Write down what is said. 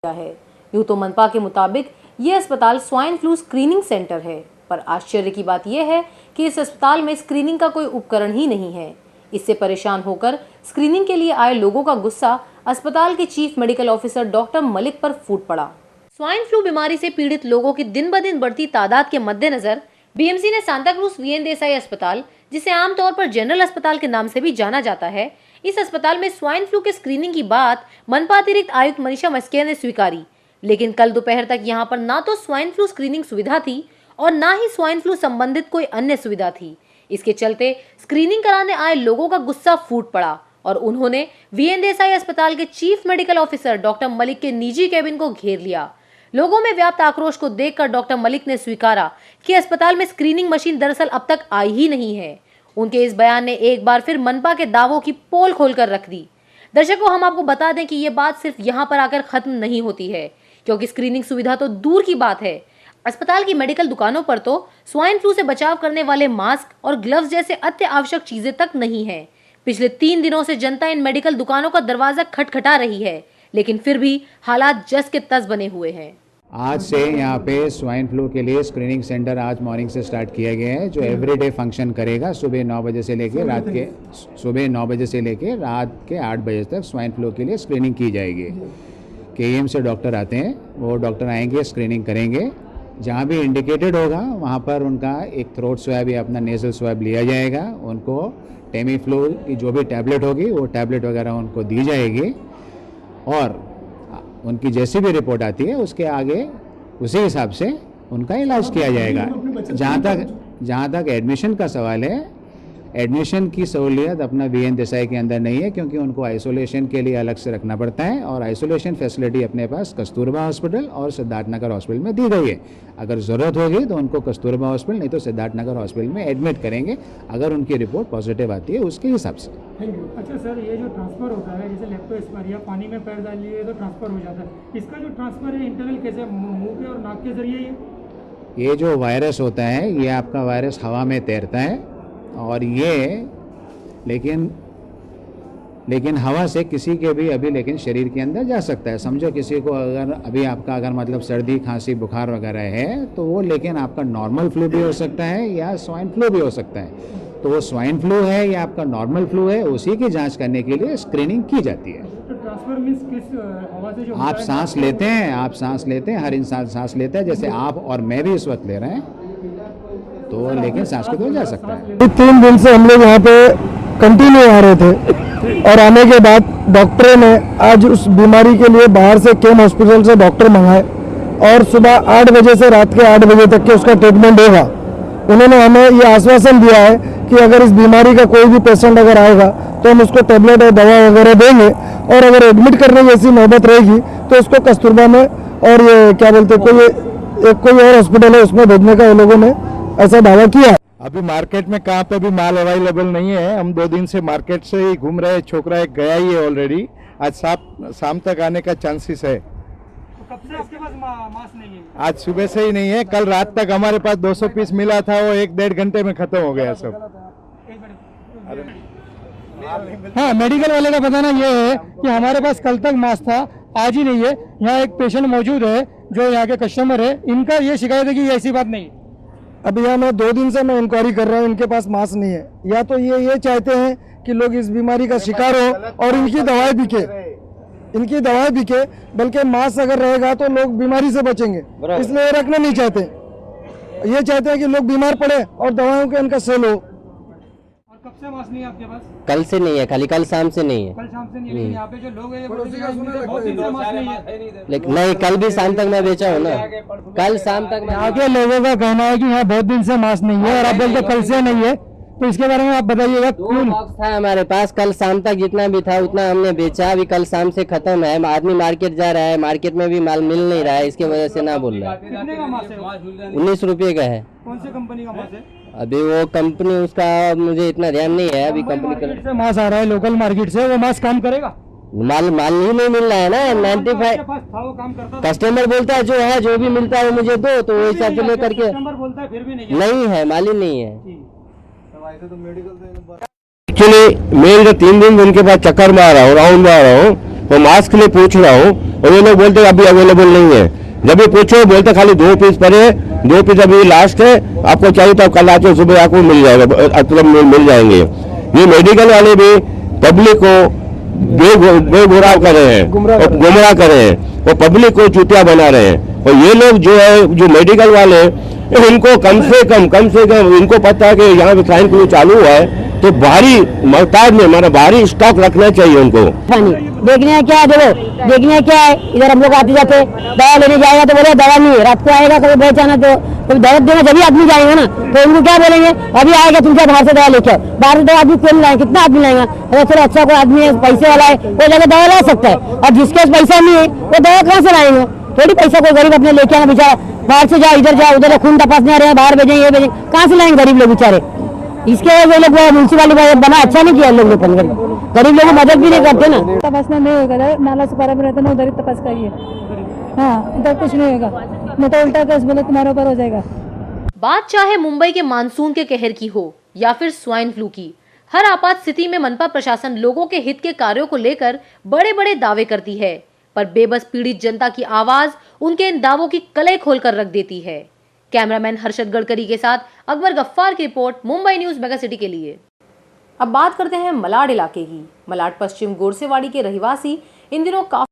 है। यूं तो मनपा के मुताबिक ये अस्पताल स्वाइन फ्लू स्क्रीनिंग सेंटर है, पर आश्चर्य की बात यह है कि इस अस्पताल में स्क्रीनिंग का कोई उपकरण ही नहीं है। इससे परेशान होकर स्क्रीनिंग के लिए आए लोगों का गुस्सा अस्पताल के chief medical officer doctor Malik पर फूट पड़ा। स्वाइन फ्लू बीमारी से पीड़ित लोगों की दिन ब दिन बढ़ती तादाद के मद्देनजर बीएमसी ने सांता क्रूज वीएन देसाई अस्पताल, जिसे आमतौर पर जनरल अस्पताल के नाम से भी जाना जाता है, इस अस्पताल में स्वाइन फ्लू के स्क्रीनिंग की बात मनपा अतिरिक्त आयुक्त मनीषा मस्किया ने स्वीकारी। लेकिन कल दोपहर तक यहां पर ना तो स्वाइन फ्लू स्क्रीनिंग सुविधा थी और ना ही स्वाइन फ्लू संबंधित कोई अन्य सुविधा थी। इसके चलते स्क्रीनिंग कराने आए लोगों का गुस्सा फूट पड़ा और उन्होंने वीएन देसाई अस्पताल के chief medical officer doctor Malik के निजी केबिन को घेर लिया। लोगों में व्याप्त आक्रोश को देखकर डॉक्टर मलिक ने स्वीकारा कि अस्पताल में स्क्रीनिंग मशीन दरअसल अब तक आई ही नहीं है। उनके इस बयान ने एक बार फिर मनपा के दावों की पोल खोलकर रख दी। दर्शकों, हम आपको बता दें कि ये बात सिर्फ यहाँ पर आकर खत्म नहीं होती है, क्योंकि स्क्रीनिंग सुविधा तो दूर की बात है, अस्पताल की मेडिकल दुकानों पर तो स्वाइन फ्लू से बचाव करने वाले मास्क और ग्लव्स जैसे अति आवश्यक चीजें तक नहीं है। पिछले 3 दिनों से जनता इन मेडिकल दुकानों का दरवाजा खटखटा रही है, लेकिन फिर भी हालात जस के तस बने हुए हैं। आज से यहाँ पे स्वाइन फ्लू के लिए स्क्रीनिंग सेंटर आज मॉर्निंग से स्टार्ट किया गया है, जो एवरीडे फंक्शन करेगा। सुबह 9 बजे से लेकर रात के 8 बजे तक स्वाइन फ्लू के लिए स्क्रीनिंग की जाएगी। केईएम से डॉक्टर आते हैं, वो डॉक्टर आएंगे, स्क्रीनिंग करेंगे। जहाँ भी इंडिकेटेड होगा वहाँ पर उनका एक थ्रोट स्वैब या अपना नेजल स्वैब लिया जाएगा। उनको टेमीफ्लू की जो भी टैबलेट होगी वो टैबलेट वगैरह उनको दी जाएगी और उनकी जैसी भी रिपोर्ट आती है उसके आगे उसी हिसाब से उनका इलाज किया जाएगा। जहाँ तक एडमिशन का सवाल है, एडमिशन की सहूलियत अपना वीएन देसाई के अंदर नहीं है, क्योंकि उनको आइसोलेशन के लिए अलग से रखना पड़ता है और आइसोलेशन फैसिलिटी अपने पास कस्तूरबा हॉस्पिटल और सिद्धार्थनगर हॉस्पिटल में दी गई है। अगर ज़रूरत होगी तो उनको कस्तूरबा हॉस्पिटल नहीं तो सिद्धार्थनगर हॉस्पिटल में एडमिट करेंगे, अगर उनकी रिपोर्ट पॉजिटिव आती है उसके हिसाब से। अच्छा सर, ये जो ट्रांसफ़र होता है, जैसे लेप्टोस्पायरिया या पानी में पैर डाल लिए तो ट्रांसफ़र हो जाता है, इसका जो ट्रांसफ़र है इंटरनल कैसे, मुंह के और नाक के जरिए? ये जो वायरस होता है, ये आपका वायरस हवा में तैरता है और ये लेकिन हवा से किसी के भी लेकिन शरीर के अंदर जा सकता है। समझो किसी को अगर मतलब सर्दी खांसी बुखार वगैरह है तो वो लेकिन आपका नॉर्मल फ्लू भी हो सकता है या स्वाइन फ्लू भी हो सकता है। तो वो स्वाइन फ्लू है या आपका नॉर्मल फ्लू है, उसी की जांच करने के लिए स्क्रीनिंग की जाती है। तो ट्रांसफर मींस किस हवा से जो आप सांस लेते हैं, हर इंसान सांस लेता है, जैसे आप और मैं भी इस वक्त ले रहे हैं, तो लेकिन सांस को जा सकता है। 3 दिन से हम लोग यहाँ पे कंटिन्यू आ रहे थे और आने के बाद डॉक्टरों ने आज उस बीमारी के लिए बाहर से केम हॉस्पिटल से डॉक्टर मंगाए और सुबह 8 बजे से रात के 8 बजे तक के उसका ट्रीटमेंट होगा। उन्होंने हमें ये आश्वासन दिया है कि अगर इस बीमारी का कोई भी पेशेंट अगर आएगा तो हम उसको टेबलेट और दवा वगैरह देंगे और अगर एडमिट करने जैसी नौबत रहेगी तो उसको कस्तूरबा में और ये क्या बोलते कोई और हॉस्पिटल है उसमें भेजने का उन लोगों ने ऐसा दावा किया। अभी मार्केट में कहाँ पे भी माल अवेलेबल नहीं है। हम 2 दिन से मार्केट से ही घूम रहे हैं। छोकरा एक गया ही है ऑलरेडी। आज शाम तक आने का चांसेस है। तो कब से आपके पास मास्क नहीं है? आज सुबह से ही नहीं है। कल रात तक हमारे पास 200 पीस मिला था, वो 1-1.5 घंटे में खत्म हो गया सब। हाँ, मेडिकल वाले का बताना ये है कि हमारे पास कल तक मास्क था, आज ही नहीं है। यहाँ एक पेशेंट मौजूद है जो यहाँ के कस्टमर है, इनका ये शिकायत है कि ऐसी बात नहीं। अभी यहाँ मैं 2 दिन से मैं इंक्वायरी कर रहा हूँ, इनके पास मास्क नहीं है। या तो ये चाहते हैं कि लोग इस बीमारी का शिकार हो और इनकी दवाएं बिके, बल्कि मास्क अगर रहेगा तो लोग बीमारी से बचेंगे, इसलिए रखना नहीं चाहते। ये चाहते हैं कि लोग बीमार पड़े और दवाओं के इनका सेल हो। और कब से मास्क नहीं है आपके पास? कल से नहीं है, खाली कल शाम से नहीं है। कल शाम से नहीं है, लेकिन यहाँ पे जो लोग हैं बहुत दिन से मास्क नहीं है। लेकिन नहीं, कल भी शाम तक मैं बेचा हूँ ना, कल शाम तक। यहाँ के लोगों का कहना है कि यहाँ बहुत दिन से मास्क नहीं है और आप बोलते कल से नहीं है, तो इसके बारे में आप बताइएगा। क्यों बॉक्स था हमारे पास, कल शाम तक जितना भी था उतना हमने बेचा। अभी कल शाम से खत्म है। आदमी मार्केट जा रहा है, मार्केट में भी माल मिल नहीं रहा है, इसके वजह से ना बोल रहा है। कितने का मास्क है? 19 रुपये का है। कौन सी कंपनी का मास्क है? अभी वो कंपनी उसका मुझे इतना ध्यान नहीं है। अभी कंपनी से मास्क आ रहा है लोकल मार्केट से, वो मास्क काम करेगा? माल ही नहीं मिल रहा है ना। 95 कस्टमर बोलता है जो भी मिलता है वो मुझे दो, तो वो हिसाब से लेकर के नहीं है, माल ही नहीं है। एक्चुअली मैं इधर 3 दिन उनके पास चक्कर मार रहा हूँ, राउंड मार रहा हूँ, तो मास्क के लिए पूछ रहा हूँ और ये लोग बोलते अभी अवेलेबल नहीं है। जब भी पूछो बोलते खाली 2 पीस पड़े, 2 पीस अभी लास्ट है, आपको चाहिए तो कल आते सुबह आपको मिल जाएगा, मतलब मिल जाएंगे। ये मेडिकल वाले भी पब्लिक को बेगुनाह कर रहे हैं, गुमराह कर रहे हैं और पब्लिक को चूतिया बना रहे हैं। और ये लोग जो है, जो मेडिकल वाले, इनको कम से कम इनको पता है कि यहाँ पे स्वाइन फ्लू चालू हुआ है, तो भारी मकदार में हमारा भारी स्टॉक रखना चाहिए उनको। देखने क्या है, देखो देखने क्या है, इधर हम लोग आते जाते दवा लेने जाएगा तो बोले दवा नहीं है, रात को आएगा कभी बेचाना तो दवा देना जब भी आदमी जाएगा ना, तो उनको क्या बोलेंगे, अभी आएगा तुम क्या बाहर से दवा लेके आओ। बाहर से दवा आदमी क्यों लाए, कितना आदमी लाएगा? अगर चलो अच्छा कोई आदमी है, पैसे वाला है, वो जगह दवा ला सकता है, और जिसके पास पैसा नहीं है वो दवा कहाँ से लाएंगे? थोड़ी पैसा कोई गरीब अपने लेके आना, बेचारा बाहर से जाओ, इधर जाओ, उधर खून तपासने आ रहे हैं, बाहर भेजें, ये भेजें, कहाँ से लाएंगे गरीब लोग बेचारे? इसके वजह लोग म्यूनसिपालिटी बना अच्छा नहीं किया, लोग गरीब लोगों को मदद भी नहीं करते ना। तपासना नहीं होगा, नाला सुपारा में रहता ना, उधर ही तपास करिए। हाँ, इधर कुछ नहीं होगा, नहीं तो उल्टा केस बोले तुम्हारे ऊपर हो जाएगा। बात चाहे मुंबई के मानसून के कहर की हो या फिर स्वाइन फ्लू की, हर आपात स्थिति में मनपा प्रशासन लोगों के हित के कार्यों को लेकर बड़े बड़े दावे करती है, पर बेबस पीड़ित जनता की आवाज उनके इन दावों की कलई खोलकर रख देती है। कैमरामैन हर्षद गडकरी के साथ अकबर गफ्फार की report, Mumbai news mega city के लिए। अब बात करते हैं मलाड इलाके की। मलाड पश्चिम गोरसेवाड़ी के रहवासी इन दिनों काफी